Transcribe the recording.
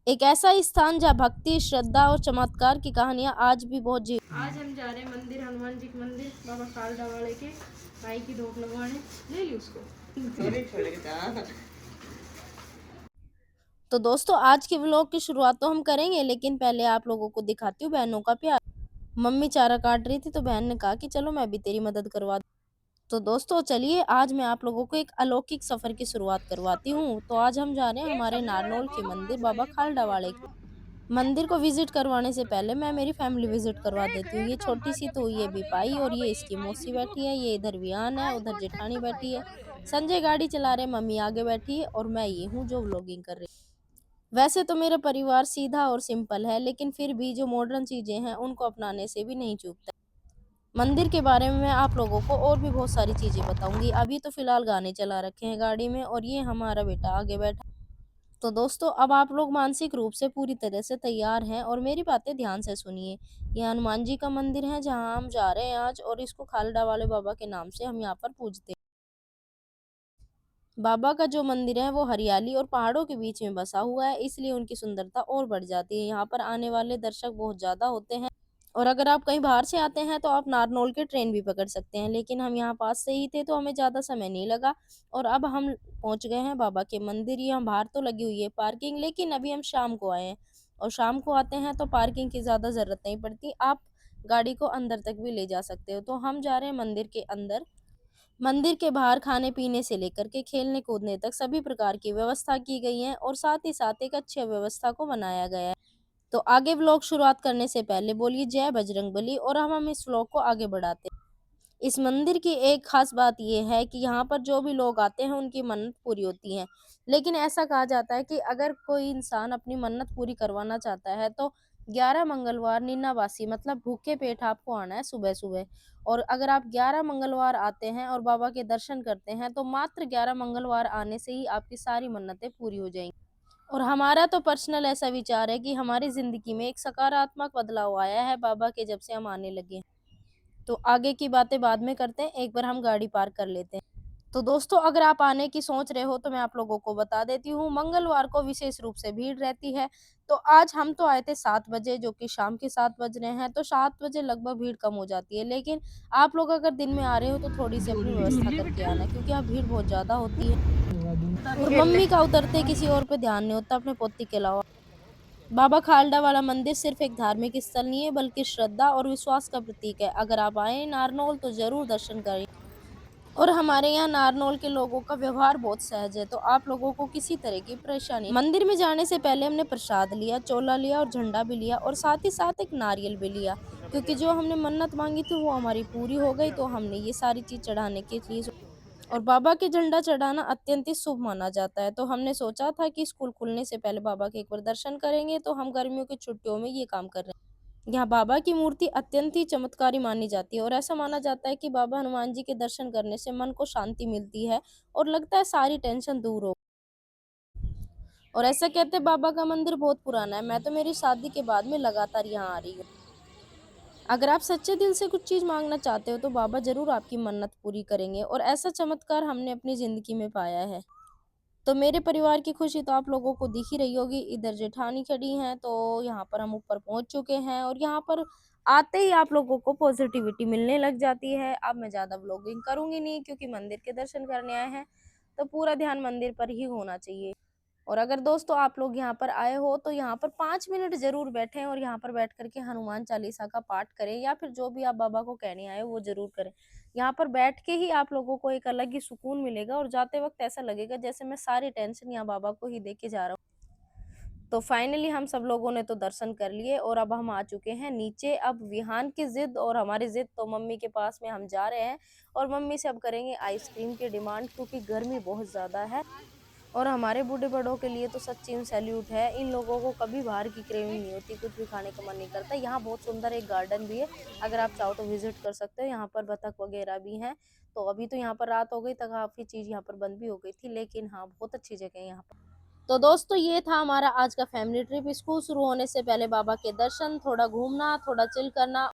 एक ऐसा स्थान जहाँ भक्ति, श्रद्धा और चमत्कार की कहानियां आज भी बहुत जी। आज हम जा रहे हैं मंदिर, हनुमान जी के मंदिर, बाबा खालडा वाले के भाई की धूप लगवाने। ले ली उसको। तो दोस्तों आज के व्लॉग की शुरुआत तो हम करेंगे, लेकिन पहले आप लोगों को दिखाती हूँ बहनों का प्यार। मम्मी चारा काट रही थी तो बहन ने कहा कि चलो मैं भी तेरी मदद करवा दूं। तो दोस्तों चलिए आज मैं आप लोगों को एक अलौकिक सफर की शुरुआत करवाती हूँ। तो आज हम जा रहे हैं एक हमारे सब्जी वाले नारनौल के दोनों मंदिर पाँच बाबा वाले खालडा कौन वाले होता के। है? मंदिर को विजिट करवाने से पहले मैं मेरी फैमिली विजिट करवा एक देती हूँ। ये एकदम छोटी सी भाग्य तो ये विधान देवी बिपाई और कहाँ ये गई इसकी आई मौसी बिल्कुल बैठी है, ये इधर वियान है, आई उधर को टिक जेठानी तो बैठी है, पैसा देखो संजय गाड़ी चला रहे, मम्मी आगे बैठी है और मैं ये हूँ जो व्लॉगिंग कर रही। वैसे तो मेरा परिवार सीधा और सिंपल है, लेकिन फिर भी जो मॉडर्न चीजें हैं उनको अपनाने से भी नहीं चूकता। मंदिर के बारे में मैं आप लोगों को और भी बहुत सारी चीजें बताऊंगी। अभी तो फिलहाल गाने चला रखे हैं गाड़ी में और ये हमारा बेटा आगे बैठा। तो दोस्तों अब आप लोग मानसिक रूप से पूरी तरह से तैयार हैं और मेरी बातें ध्यान से सुनिए। ये हनुमान जी का मंदिर है जहां हम जा रहे हैं आज, और इसको खालडा वाले बाबा के नाम से हम यहाँ पर पूजते हैं। बाबा का जो मंदिर है वो हरियाली और पहाड़ों के बीच में बसा हुआ है, इसलिए उनकी सुंदरता और बढ़ जाती है। यहाँ पर आने वाले दर्शक बहुत ज्यादा होते हैं। और अगर आप कहीं बाहर से आते हैं तो आप नारनौल के ट्रेन भी पकड़ सकते हैं, लेकिन हम यहाँ पास से ही थे तो हमें ज़्यादा समय नहीं लगा। और अब हम पहुँच गए हैं बाबा के मंदिर। यहाँ बाहर तो लगी हुई है पार्किंग, लेकिन अभी हम शाम को आए हैं और शाम को आते हैं तो पार्किंग की ज़्यादा ज़रूरत नहीं पड़ती। आप गाड़ी को अंदर तक भी ले जा सकते हो। तो हम जा रहे हैं मंदिर के अंदर। मंदिर के बाहर खाने पीने से लेकर के खेलने कूदने तक सभी प्रकार की व्यवस्था की गई है और साथ ही साथ एक अच्छी व्यवस्था को बनाया गया है। तो आगे व्लॉग शुरुआत करने से पहले बोलिए जय बजरंगबली और हम इस व्लॉग को आगे बढ़ाते हैं। इस मंदिर की एक खास बात यह है कि यहाँ पर जो भी लोग आते हैं उनकी मन्नत पूरी होती है। लेकिन ऐसा कहा जाता है कि अगर कोई इंसान अपनी मन्नत पूरी करवाना चाहता है तो 11 मंगलवार निन्नावासी मतलब भूखे पेट आपको आना है सुबह सुबह। और अगर आप 11 मंगलवार आते हैं और बाबा के दर्शन करते हैं तो मात्र 11 मंगलवार आने से ही आपकी सारी मन्नतें पूरी हो जाएंगी। और हमारा तो पर्सनल ऐसा विचार है कि हमारी जिंदगी में एक सकारात्मक बदलाव आया है बाबा के जब से हम आने लगे हैं। तो आगे की बातें बाद में करते हैं, एक बार हम गाड़ी पार्क कर लेते हैं। तो दोस्तों अगर आप आने की सोच रहे हो तो मैं आप लोगों को बता देती हूँ, मंगलवार को विशेष रूप से भीड़ रहती है। तो आज हम तो आए थे 7 बजे, जो कि शाम के 7 बज रहे हैं, तो 7 बजे लगभग भीड़ कम हो जाती है। लेकिन आप लोग अगर दिन में आ रहे हो तो थोड़ी सी अपनी व्यवस्था करके आना, क्योंकि यहाँ भीड़ बहुत ज्यादा होती है। और मम्मी का उतरते किसी और पे ध्यान नहीं होता अपने पोती के अलावा। बाबा खालडा वाला मंदिर सिर्फ एक धार्मिक स्थल नहीं है, बल्कि श्रद्धा और विश्वास का प्रतीक है। अगर आप आए नारनौल तो जरूर दर्शन करें। और हमारे यहाँ नारनौल के लोगों का व्यवहार बहुत सहज है, तो आप लोगों को किसी तरह की परेशानी। मंदिर में जाने से पहले हमने प्रसाद लिया, चोला लिया और झंडा भी लिया और साथ ही साथ एक नारियल भी लिया, क्योंकि जो हमने मन्नत मांगी थी वो हमारी पूरी हो गई। तो हमने ये सारी चीज चढ़ाने के लिए और बाबा के झंडा चढ़ाना अत्यंत ही शुभ माना जाता है। तो हमने सोचा था कि स्कूल खुलने से पहले बाबा के एक बार दर्शन करेंगे, तो हम गर्मियों की छुट्टियों में ये काम कर रहे हैं। यहाँ बाबा की मूर्ति अत्यंत ही चमत्कारी मानी जाती है और ऐसा माना जाता है कि बाबा हनुमान जी के दर्शन करने से मन को शांति मिलती है और लगता है सारी टेंशन दूर हो। और ऐसा कहते हैं बाबा का मंदिर बहुत पुराना है। मैं तो मेरी शादी के बाद में लगातार यहाँ आ रही हूँ। अगर आप सच्चे दिल से कुछ चीज मांगना चाहते हो तो बाबा जरूर आपकी मन्नत पूरी करेंगे, और ऐसा चमत्कार हमने अपनी जिंदगी में पाया है। तो मेरे परिवार की खुशी तो आप लोगों को दिख ही रही होगी। इधर जेठानी खड़ी हैं, तो यहाँ पर हम ऊपर पहुंच चुके हैं और यहाँ पर आते ही आप लोगों को पॉजिटिविटी मिलने लग जाती है। अब मैं ज़्यादा व्लॉगिंग करूंगी नहीं, क्योंकि मंदिर के दर्शन करने आए हैं तो पूरा ध्यान मंदिर पर ही होना चाहिए। और अगर दोस्तों आप लोग यहाँ पर आए हो तो यहाँ पर 5 मिनट जरूर बैठें और यहाँ पर बैठ करके हनुमान चालीसा का पाठ करें, या फिर जो भी आप बाबा को कहने आए हो वो जरूर करें। यहाँ पर बैठ के ही आप लोगों को एक अलग ही सुकून मिलेगा और जाते वक्त ऐसा लगेगा जैसे मैं सारी टेंशन यहाँ बाबा को ही दे के जा रहा हूँ। तो फाइनली हम सब लोगों ने तो दर्शन कर लिए और अब हम आ चुके हैं नीचे। अब विहान की जिद और हमारी जिद तो मम्मी के पास में हम जा रहे हैं और मम्मी से अब करेंगे आइसक्रीम की डिमांड, क्योंकि गर्मी बहुत ज्यादा है। और हमारे बूढ़े बड़ों के लिए तो सच्ची में सैल्यूट है। इन लोगों को कभी बाहर की क्रेविंग नहीं होती, कुछ भी खाने का मन नहीं करता। यहाँ बहुत सुंदर एक गार्डन भी है, अगर आप चाहो तो विजिट कर सकते हो। यहाँ पर बतख वगैरह भी हैं। तो अभी तो यहाँ पर रात हो गई तो काफी चीज यहाँ पर बंद भी हो गई थी, लेकिन हाँ बहुत अच्छी जगह है यहाँ पर। तो दोस्तों ये था हमारा आज का फैमिली ट्रिप। स्कूल शुरू होने से पहले बाबा के दर्शन, थोड़ा घूमना, थोड़ा चिल करना।